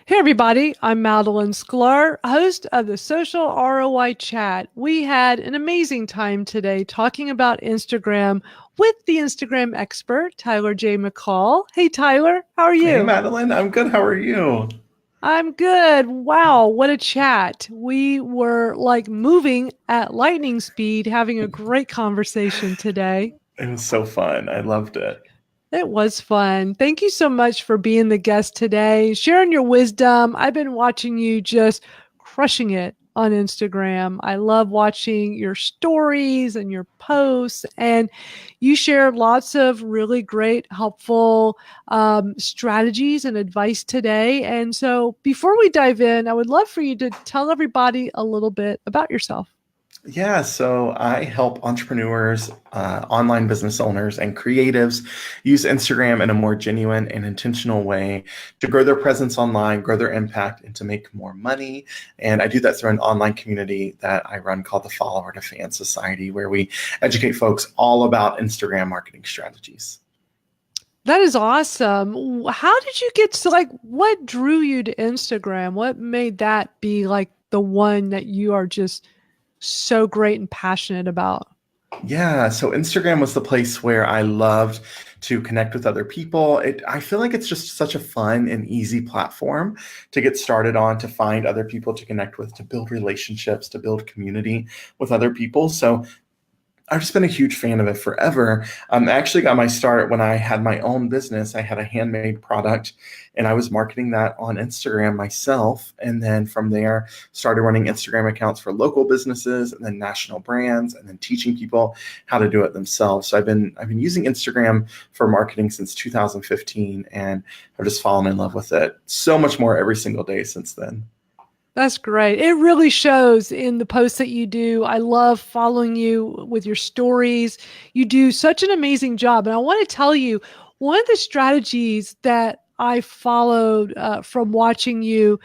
Hey everybody, I'm Madeline Sklar, host of the Social ROI Chat. We had an amazing time today talking about Instagram with the Instagram expert, Tyler J. McCall. Hey Tyler, how are Hey, you? Madeline. I'm good. How are you? I'm good. Wow, what a chat. We were like moving at lightning speed, having a great conversation today. It was so fun. I loved it. It was fun. Thank you so much for being the guest today, sharing your wisdom. I've been watching you just crushing it on Instagram. I love watching your stories and your posts, and you shared lots of really great, helpful strategies and advice today. And so, before we dive in, I would love for you to tell everybody a little bit about yourself. Yeah, so I help entrepreneurs, online business owners, and creatives use Instagram in a more genuine and intentional way to grow their presence online, grow their impact, and to make more money. And I do that through an online community that I run called the Follower to Fan Society, where we educate folks all about Instagram marketing strategies. That is awesome. How did you get to like what drew you to Instagram? What made that be like the one that you are just so great and passionate about? Yeah, so Instagram was the place where I loved to connect with other people. I feel like it's just such a fun and easy platform to get started on, to find other people to connect with, to build relationships, to build community with other people. So I've just been a huge fan of it forever. I actually got my start when I had my own business. I had a handmade product and I was marketing that on Instagram myself. And then from there, started running Instagram accounts for local businesses and then national brands and then teaching people how to do it themselves. So I've been using Instagram for marketing since 2015 and I've just fallen in love with it so much more every single day since then. That's great. It really shows in the posts that you do. I love following you with your stories. You do such an amazing job. And I want to tell you, one of the strategies that I followed from watching you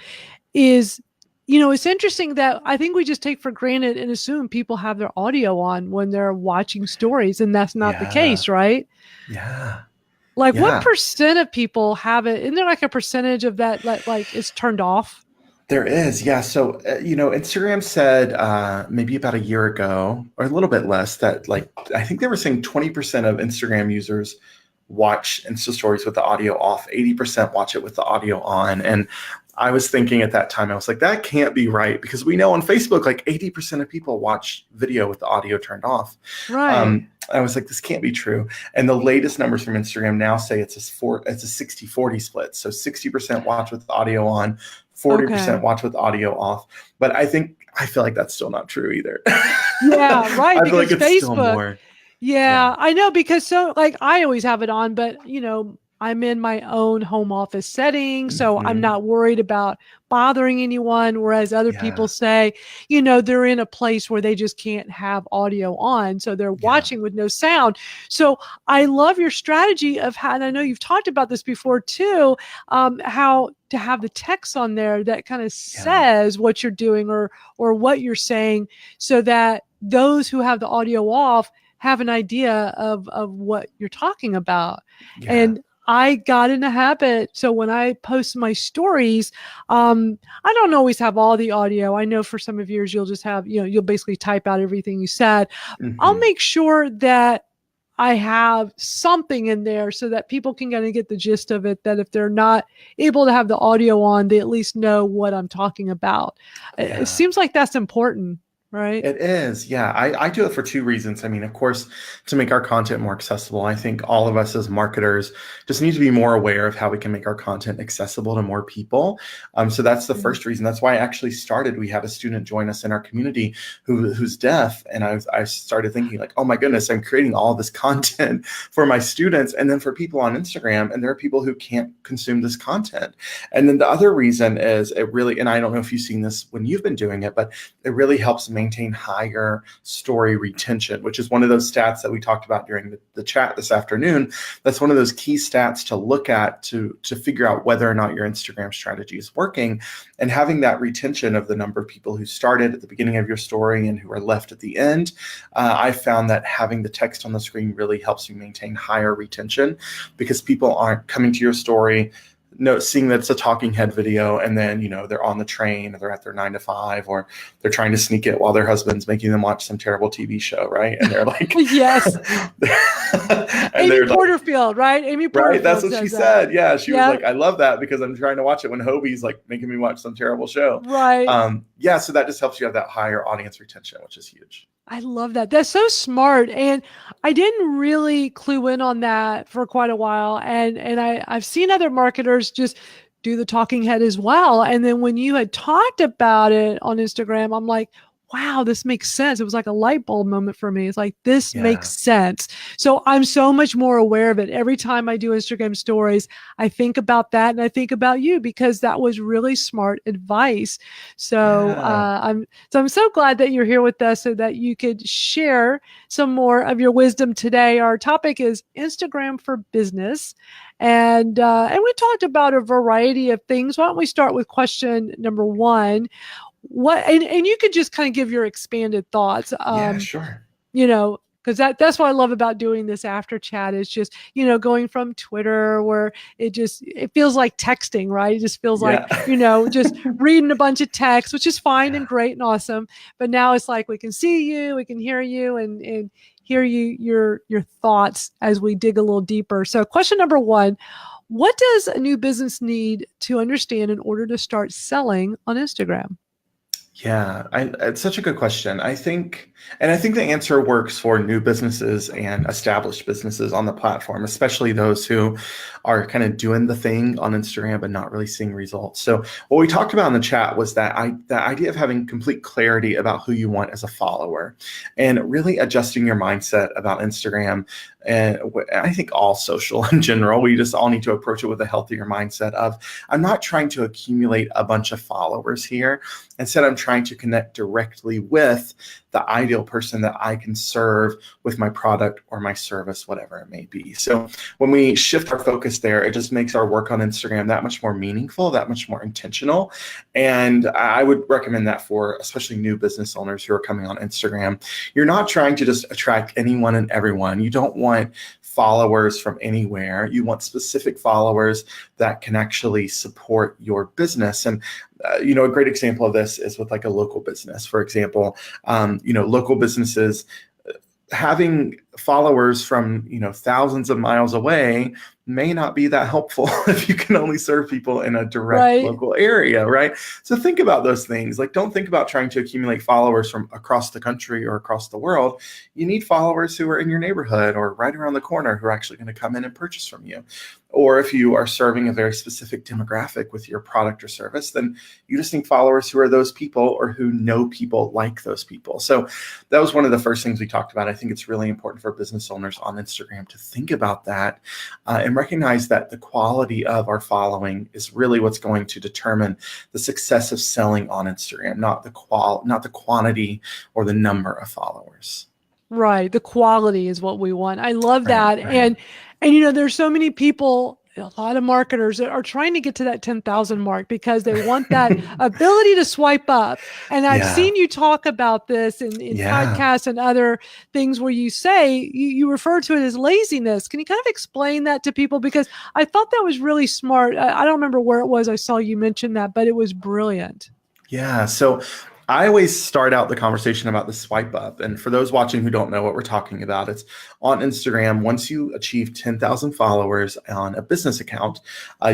is, it's interesting that I think we just take for granted and assume people have their audio on when they're watching stories, and that's not the Yeah, case, right? yeah, Like, what yeah. percent of people have it? Isn't there like a percentage of that like is turned off? There is, yeah. So, Instagram said maybe about a year ago, or a little bit less, that like I think they were saying 20% of Instagram users watch Insta stories with the audio off, 80% watch it with the audio on. And I was thinking at that time, I was like, that can't be right because we know on Facebook, like 80% of people watch video with the audio turned off. Right. I was like, this can't be true. And the latest numbers from Instagram now say it's a 60-40 split. So 60% watch with the audio on, 40% Okay. watch with audio off. But I feel like that's still not true either. Yeah, right. I feel like Because it's still Facebook, more. Yeah. yeah, I know because so like I always have it on, but I'm in my own home office setting, so I'm Hmm. not worried about bothering anyone. Whereas other people Yeah. say, they're in a place where they just can't have audio on, so they're Yeah. watching with no sound. So I love your strategy of how, and I know you've talked about this before too, how to have the text on there that kind of Yeah. says what you're doing or what you're saying, so that those who have the audio off have an idea of what you're talking about. Yeah. And I got in a habit. So when I post my stories, I don't always have all the audio. I know for some of yours, you'll just have, you'll basically type out everything you said. I'll Hmm. make sure that I have something in there so that people can kind of get the gist of it. That if they're not able to have the audio on, they at least know what I'm talking about. It Yeah. seems like that's important, right? It is, yeah. I do it for two reasons. I mean, of course, to make our content more accessible. I think all of us as marketers just need to be more aware of how we can make our content accessible to more people. So that's the Mhm. first reason. That's why I actually started. We had a student join us in our community who's deaf, and I started thinking like, oh my goodness, I'm creating all this content for my students, and then for people on Instagram, and there are people who can't consume this content. And then the other reason is it really, and I don't know if you've seen this when you've been doing it, but it really helps maintain higher story retention, which is one of those stats that we talked about during the chat this afternoon. That's one of those key stats to look at to figure out whether or not your Instagram strategy is working. And having that retention of the number of people who started at the beginning of your story and who are left at the end, I found that having the text on the screen really helps you maintain higher retention because people aren't coming to your story, seeing that it's a talking head video, and then, they're on the train, or they're at their 9 to 5, or they're trying to sneak it while their husband's making them watch some terrible TV show, right? And they're like, Yes. and Amy they're like, Porterfield, right? Amy right. That's Porterfield what she says that. said. Yeah. She was Yeah. like, I love that because I'm trying to watch it when Hobie's like making me watch some terrible show. Right. Yeah. So that just helps you have that higher audience retention, which is huge. I love that. That's so smart. And I didn't really clue in on that for quite a while. And I've seen other marketers just do the talking head as well. And then when you had talked about it on Instagram, I'm like, wow, this makes sense. It was like a light bulb moment for me. It's like, this makes sense. So I'm so much more aware of it. Every time I do Instagram stories, I think about that, and I think about you, because that was really smart advice. So I'm so glad that you're here with us so that you could share some more of your wisdom today. Our topic is Instagram for business. And we talked about a variety of things. Why don't we start with question number one? And you could just kind of give your expanded thoughts. Yeah, sure. Because that's what I love about doing this after chat is just, going from Twitter where it feels like texting, right? It just feels like, just reading a bunch of text, which is fine and great and awesome. But now it's like we can see you, we can hear you, and hear your thoughts as we dig a little deeper. So question number one, what does a new business need to understand in order to start selling on Instagram? Yeah, it's such a good question. I think the answer works for new businesses and established businesses on the platform, especially those who are kind of doing the thing on Instagram but not really seeing results. So what we talked about in the chat was that the idea of having complete clarity about who you want as a follower, and really adjusting your mindset about Instagram. And I think all social in general, we just all need to approach it with a healthier mindset of, I'm not trying to accumulate a bunch of followers here. Instead, I'm trying to connect directly with the ideal person that I can serve with my product or my service, whatever it may be. So when we shift our focus there, it just makes our work on Instagram that much more meaningful, that much more intentional. And I would recommend that for especially new business owners who are coming on Instagram. You're not trying to just attract anyone and everyone. You don't want followers from anywhere. You want specific followers that can actually support your business. And a great example of this is with like a local business. For example, local businesses having followers from thousands of miles away may not be that helpful if you can only serve people in a direct local area, right? So think about those things. Like, don't think about trying to accumulate followers from across the country or across the world. You need followers who are in your neighborhood or right around the corner who are actually going to come in and purchase from you. Or if you are serving a very specific demographic with your product or service, then you just need followers who are those people or who know people like those people. So that was one of the first things we talked about. I think it's really important for business owners on Instagram to think about that and recognize that the quality of our following is really what's going to determine the success of selling on Instagram, not the quantity or the number of followers. Right. The quality is what we want. I love that. Right. And there's so many people, a lot of marketers that are trying to get to that 10,000 mark because they want that ability to swipe up. And I've seen you talk about this in podcasts and other things where you say, you refer to it as laziness. Can you kind of explain that to people? Because I thought that was really smart. I don't remember where it was. I saw you mention that, but it was brilliant. Yeah. So I always start out the conversation about the swipe up. And for those watching who don't know what we're talking about, it's on Instagram. Once you achieve 10,000 followers on a business account,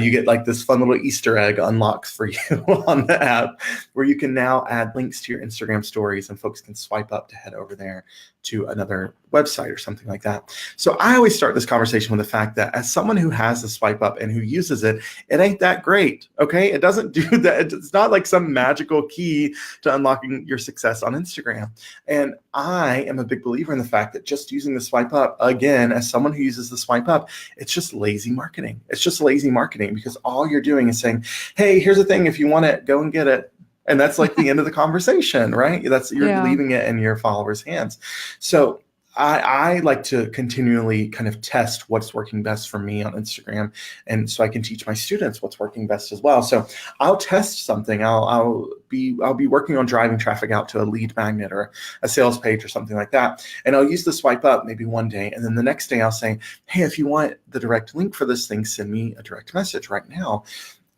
you get like this fun little Easter egg unlocked for you on the app where you can now add links to your Instagram stories and folks can swipe up to head over there to another website or something like that. So I always start this conversation with the fact that as someone who has the swipe up and who uses it, it ain't that great. Okay. It doesn't do that. It's not like some magical key to unlocking your success on Instagram. And I am a big believer in the fact that just using the swipe up, again, as someone who uses the swipe up, it's just lazy marketing. It's just lazy marketing because all you're doing is saying, hey, here's the thing. If you want it, go and get it. And that's like the end of the conversation, right? You're leaving it in your followers' hands. So I like to continually kind of test what's working best for me on Instagram, and so I can teach my students what's working best as well. So I'll test something. I'll be working on driving traffic out to a lead magnet or a sales page or something like that, and I'll use the swipe up maybe one day, and then the next day I'll say, hey, if you want the direct link for this thing, send me a direct message right now.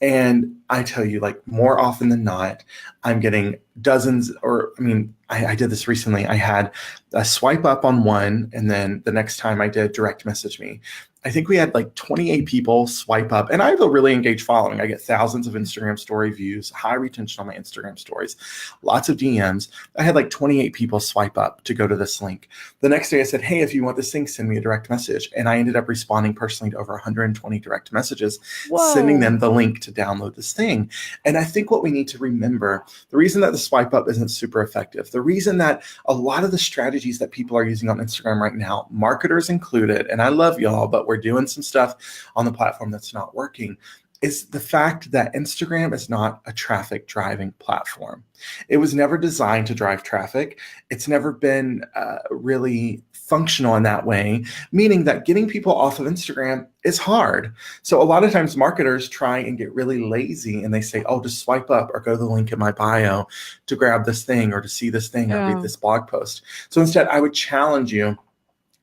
And I tell you, like more often than not, I'm getting dozens, or I mean, I did this recently. I had a swipe up on one, and then the next time I did direct message me. I think we had like 28 people swipe up, and I have a really engaged following. I get thousands of Instagram story views, high retention on my Instagram stories, lots of DMs. I had like 28 people swipe up to go to this link. The next day I said, hey, if you want this thing, send me a direct message. And I ended up responding personally to over 120 direct messages, sending them Whoa. the link to download this thing. And I think what we need to remember, the reason that the swipe up isn't super effective, the reason that a lot of the strategies that people are using on Instagram right now, marketers included, and I love y'all, but we're doing some stuff on the platform that's not working, is the fact that Instagram is not a traffic driving platform. It was never designed to drive traffic. It's never been really functional in that way, meaning that getting people off of Instagram is hard. So a lot of times marketers try and get really lazy and they say, oh, just swipe up or go to the link in my bio to grab this thing or to see this thing or read Yeah. this blog post. So instead, I would challenge you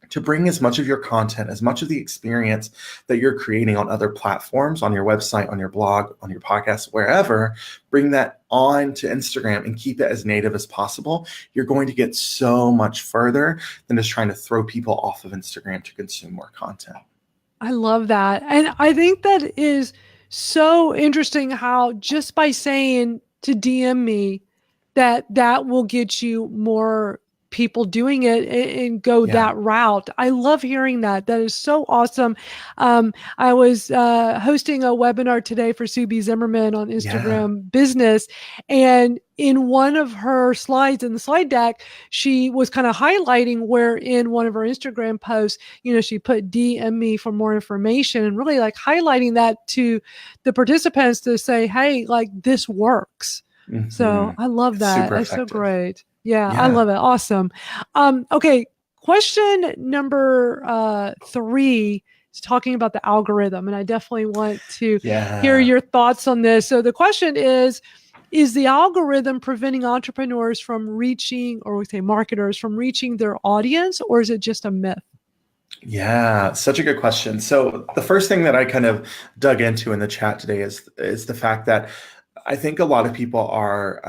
to bring as much of your content, as much of the experience that you're creating on other platforms, on your website, on your blog, on your podcast, wherever, bring that on to Instagram and keep it as native as possible. You're going to get so much further than just trying to throw people off of Instagram to consume more content. I love that. And I think that is so interesting how just by saying to DM me that will get you more people doing it and go Yeah. that route. I love hearing that. That is so awesome. I was hosting a webinar today for Sue B. Zimmerman on Yeah. Instagram business. And in one of her slides in the slide deck, she was kind of highlighting where in one of her Instagram posts, she put DM me for more information and really like highlighting that to the participants to say, hey, like this works. So I love It's that. super That's so effective. great. Yeah, I Yeah. love it. Awesome. Okay, question number 3 is talking about the algorithm, and I definitely want to hear Yeah. your thoughts on this. So the question is the algorithm preventing entrepreneurs from reaching, or we say marketers from reaching their audience, or is it just a myth? Yeah, such a good question. So the first thing that I kind of dug into in the chat today is the fact that I think a lot of people are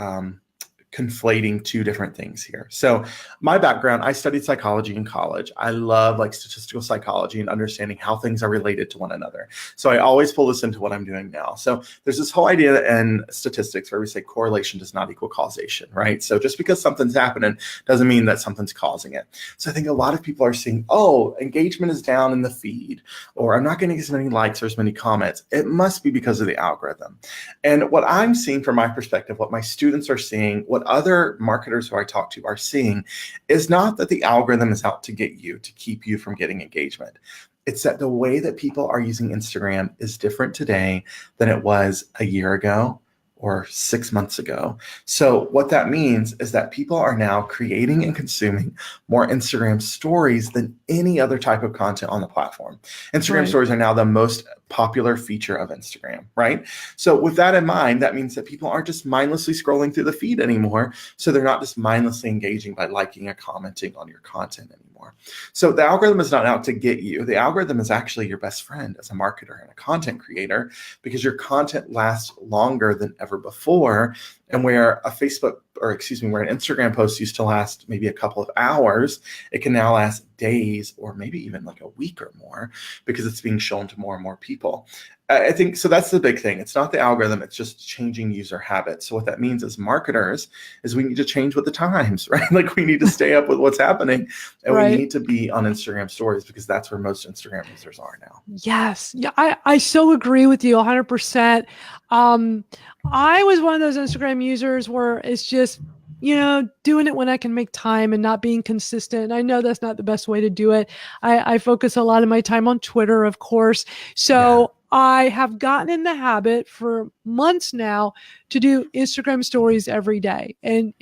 conflating two different things here. So my background, I studied psychology in college. I love like statistical psychology and understanding how things are related to one another. So I always pull this into what I'm doing now. So there's this whole idea in statistics where we say correlation does not equal causation, right? So just because something's happening doesn't mean that something's causing it. So I think a lot of people are seeing, oh, engagement is down in the feed, or I'm not getting as many likes or as many comments. It must be because of the algorithm. And what I'm seeing from my perspective, what my students are seeing, what other marketers who I talk to are seeing is not that the algorithm is out to get you, to keep you from getting engagement. It's that the way that people are using Instagram is different today than it was a year ago or 6 months ago. So what that means is that people are now creating and consuming more Instagram stories than any other type of content on the platform. Instagram Right. stories are now the most popular feature of Instagram, right? So with that in mind, that means that people aren't just mindlessly scrolling through the feed anymore. So they're not just mindlessly engaging by liking or commenting on your content anymore. So the algorithm is not out to get you. The algorithm is actually your best friend as a marketer and a content creator, because your content lasts longer than ever before. And where a Facebook, or excuse me, where an Instagram post used to last maybe a couple of hours, it can now last days or maybe even like a week or more, because it's being shown to more and more people. I think so. That's the big thing. It's not the algorithm. It's just changing user habits. So what that means as marketers is we need to change with the times, right? Like we need to stay up with what's happening, and we Right. need to be on Instagram stories, because that's where most Instagram users are now. Yes. Yeah, I so agree with you 100%. I was one of those Instagram users where it's just doing it when I can make time and not being consistent. I know that's not the best way to do it. I focus a lot of my time on Twitter, of course. Yeah. So I have gotten in the habit for months now to do Instagram stories every day and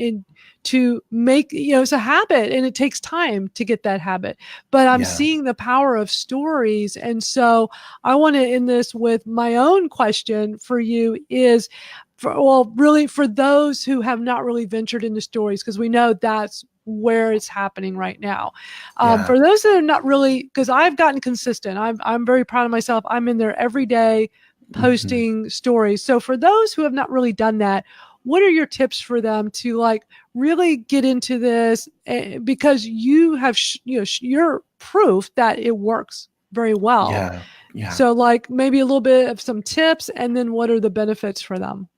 to make, it's a habit and it takes time to get that habit. But I'm Yeah. seeing the power of stories. And so I want to end this with my own question for you is, really for those who have not really ventured into stories, because we know that's where it's happening right now. Yeah. For those that are not really, because I've gotten consistent, I'm very proud of myself. I'm in there every day Hmm. posting stories. So for those who have not really done that, what are your tips for them to like really get into this? Because you have, you're proof that it works very well. Yeah. Yeah. So like maybe a little bit of some tips, and then what are the benefits for them?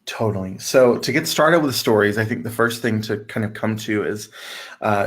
Totally. So to get started with stories, I think the first thing to kind of come to is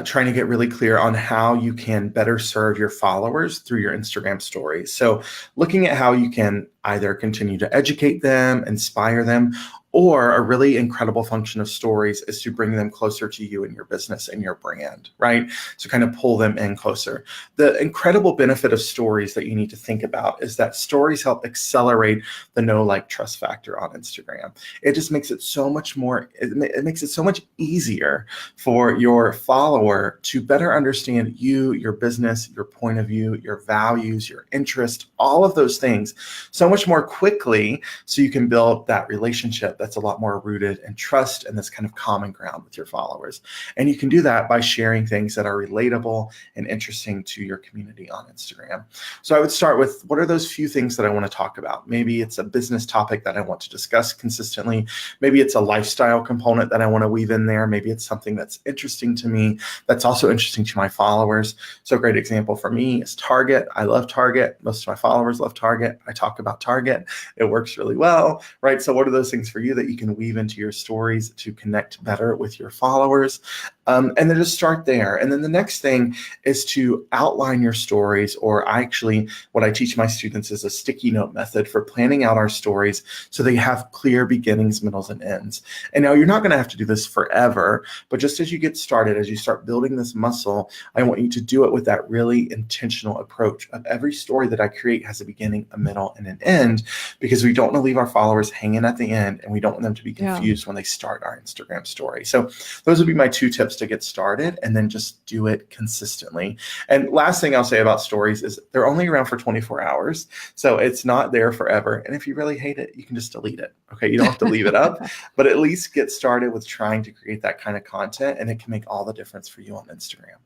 trying to get really clear on how you can better serve your followers through your Instagram stories. So looking at how you can either continue to educate them, inspire them, or a really incredible function of stories is to bring them closer to you and your business and your brand, right? So kind of pull them in closer. The incredible benefit of stories that you need to think about is that stories help accelerate the know, like, trust factor on Instagram. It just makes it so much more, it makes it so much easier for your follower to better understand you, your business, your point of view, your values, your interest, all of those things so much more quickly, so you can build that relationship that's a lot more rooted in trust and this kind of common ground with your followers. And you can do that by sharing things that are relatable and interesting to your community on Instagram. So I would start with, what are those few things that I want to talk about? Maybe it's a business topic that I want to discuss consistently. Maybe it's a lifestyle component that I want to weave in there. Maybe it's something that's interesting to me, that's also interesting to my followers. So a great example for me is Target. I love Target. Most of my followers love Target. I talk about Target. It works really well, right? So what are those things for you that you can weave into your stories to connect better with your followers? And then just start there. And then the next thing is to outline your stories, or actually what I teach my students is a sticky note method for planning out our stories so they have clear beginnings, middles, and ends. And now you're not going to have to do this forever, but just as you get started, as you start building this muscle, I want you to do it with that really intentional approach of every story that I create has a beginning, a middle, and an end, because we don't want to leave our followers hanging at the end, and we don't want them to be Yeah. confused when they start our Instagram story. So those would be my 2 tips to get started, and then just do it consistently. And last thing I'll say about stories is they're only around for 24 hours. So it's not there forever. And if you really hate it, you can just delete it. Okay. You don't have to leave it up, but at least get started with trying to create that kind of content, and it can make all the difference for you on Instagram.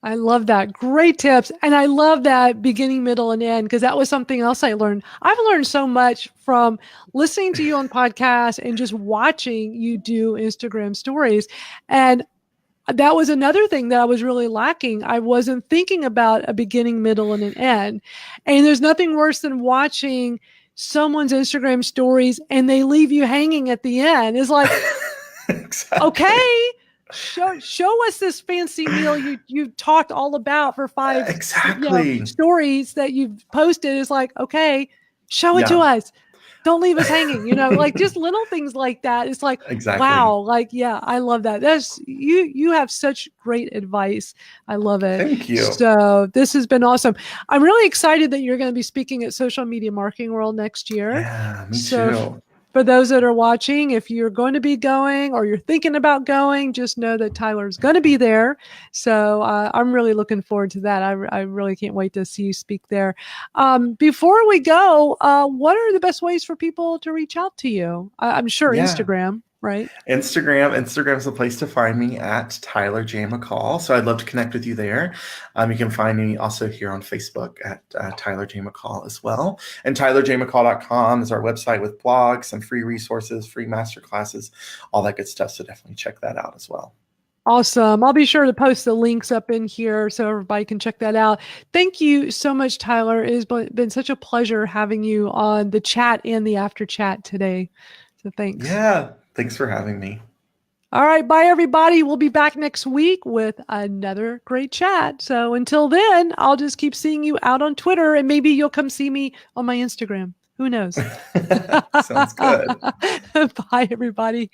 I love that. Great tips. And I love that beginning, middle, and end, because that was something else I learned. I've learned so much from listening to you on podcasts and just watching you do Instagram stories. And that was another thing that I was really lacking. I wasn't thinking about a beginning, middle, and an end. And there's nothing worse than watching someone's Instagram stories and they leave you hanging at the end. It's like, Exactly. okay, show us this fancy meal you talked all about for five Exactly. stories that you've posted. Is like, okay, show it to Yeah. us, don't leave us hanging, like just little things like that. It's like, Exactly. wow, like, yeah, I love that. That's you have such great advice. I love it. Thank you. So this has been awesome. I'm really excited that you're going to be speaking at Social Media Marketing World next year. Yeah, me So too. for those that are watching, if you're going to be going or you're thinking about going, just know that Tyler's going to be there. So I'm really looking forward to that. I really can't wait to see you speak there. Before we go, what are the best ways for people to reach out to you? I'm sure Yeah. Instagram, right? Instagram's the place to find me, at Tyler J. McCall. So I'd love to connect with you there. You can find me also here on Facebook at Tyler J. McCall as well. And tylerjmccall.com is our website with blogs, some free resources, free masterclasses, all that good stuff. So definitely check that out as well. Awesome. I'll be sure to post the links up in here so everybody can check that out. Thank you so much, Tyler. It has been such a pleasure having you on the chat and the after chat today. So thanks. Yeah. Thanks for having me. All right. Bye, everybody. We'll be back next week with another great chat. So until then, I'll just keep seeing you out on Twitter, and maybe you'll come see me on my Instagram. Who knows? Sounds good. Bye, everybody.